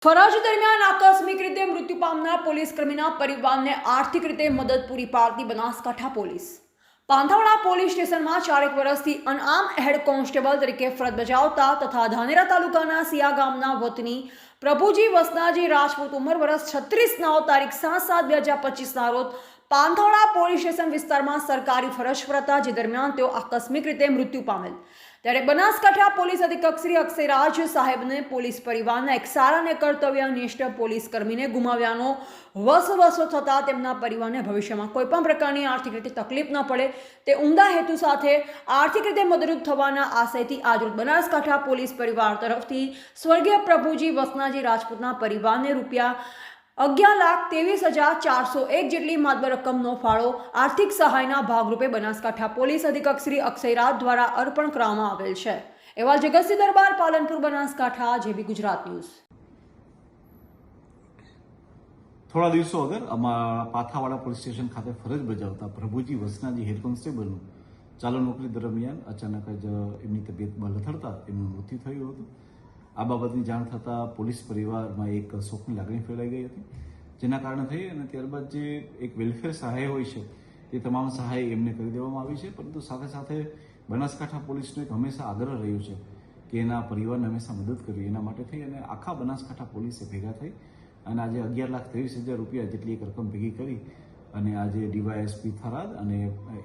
ફરજ દરમિયાન આકસ્મિક રીતે મૃત્યુ પામનાર પોલીસ કર્મીના પરિવારને આર્થિક રીતે મદદ પૂરી પાડતી બનાસકાંઠા પોલીસ પાંથાવાડા પોલીસ સ્ટેશનમાં 4 વર્ષથી અનઆર્મ હેડ કોન્સ્ટેબલ તરીકે ફરજ બજાવતા તથા ધાનેરા તાલુકાના સિયા ગામના વતની પ્રભુજી વસનાજી રાજપૂત ઉંમર વર્ષ 36 તારીખ 7/7/2025 રોજ પાંથાવાડા પોલીસ સ્ટેશન વિસ્તારમાં સરકારી ફરજ પર હતા, જે દરમિયાન તેઓ આકસ્મિક રીતે મૃત્યુ પામેલ. ત્યારે બનાસકાંઠા પોલીસ અધિક્ષક શ્રી અક્ષયરાજ સાહેબને પોલીસ પરિવારના એક સારા અને કર્તવ્યનિષ્ઠ પોલીસ કર્મીને ગુમાવ્યાનો વસવસો થતાં તેમના પરિવારને ભવિષ્યમાં કોઈપણ પ્રકારની આર્થિક રીતે તકલીફ ન પડે તે ઉમદા હેતુ સાથે આર્થિક રીતે મદદરૂપ થવાના આશયથી આજરોજ બનાસકાંઠા પોલીસ પરિવાર તરફથી સ્વર્ગીય પ્રભુજી વસનાજી રાજપૂતના પરિવારને ₹11,23,401 જેટલી માતબર રકમનો ફાળો આર્થિક સહાયના ભાગરૂપે બનાસકાંઠા પોલીસ અધિક્ષક શ્રી અક્ષયરાજ દ્વારા અર્પણ કરવામાં આવેલ છે. એવા જગતસિંહ દરબાર, પાલનપુર, બનાસકાંઠા, જેબી ગુજરાત ન્યૂઝ. થોડા દિવસો અગર અમારા પાથાવાડા પોલીસ સ્ટેશન ખાતે ફરજ બજાવતા પ્રભુજી વસનાજી હેડ કોન્સ્ટેબલનું ચાલુ નોકરી દરમિયાન અચાનક જ એમની તબિયત લથડતા એમનું મૃત્યુ થયું હતું. આ બાબતની જાણ થતાં પોલીસ પરિવારમાં એક શોકની લાગણી ફેલાઈ ગઈ હતી, જેના કારણે થઈ અને ત્યારબાદ જે એક વેલફેર સહાય હોય છે તે તમામ સહાય એમને કરી દેવામાં આવી છે. પરંતુ સાથે સાથે બનાસકાંઠા પોલીસનો એક હંમેશા આગ્રહ રહ્યો છે કે એના પરિવારને હંમેશા મદદ કરવી. એના માટે થઈ અને આખા બનાસકાંઠા પોલીસે ભેગા થઈ અને આજે ₹11,23,000 જેટલી એક રકમ ભેગી કરી અને આજે ડીવાયએસપી થરાદ અને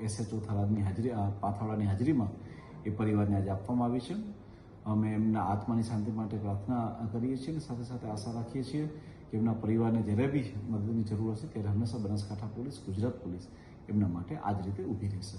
એસએચઓ થરાદની પાથાવાડાની હાજરીમાં એ પરિવારને આજે આપવામાં આવી છે. અમે એમના આત્માની શાંતિ માટે પ્રાર્થના કરીએ છીએ અને સાથે સાથે આશા રાખીએ છીએ કે એમના પરિવારને જ્યારે બી મદદની જરૂર હશે ત્યારે હંમેશા બનાસકાંઠા પોલીસ, ગુજરાત પોલીસ એમના માટે આ જ રીતે ઊભી રહેશે.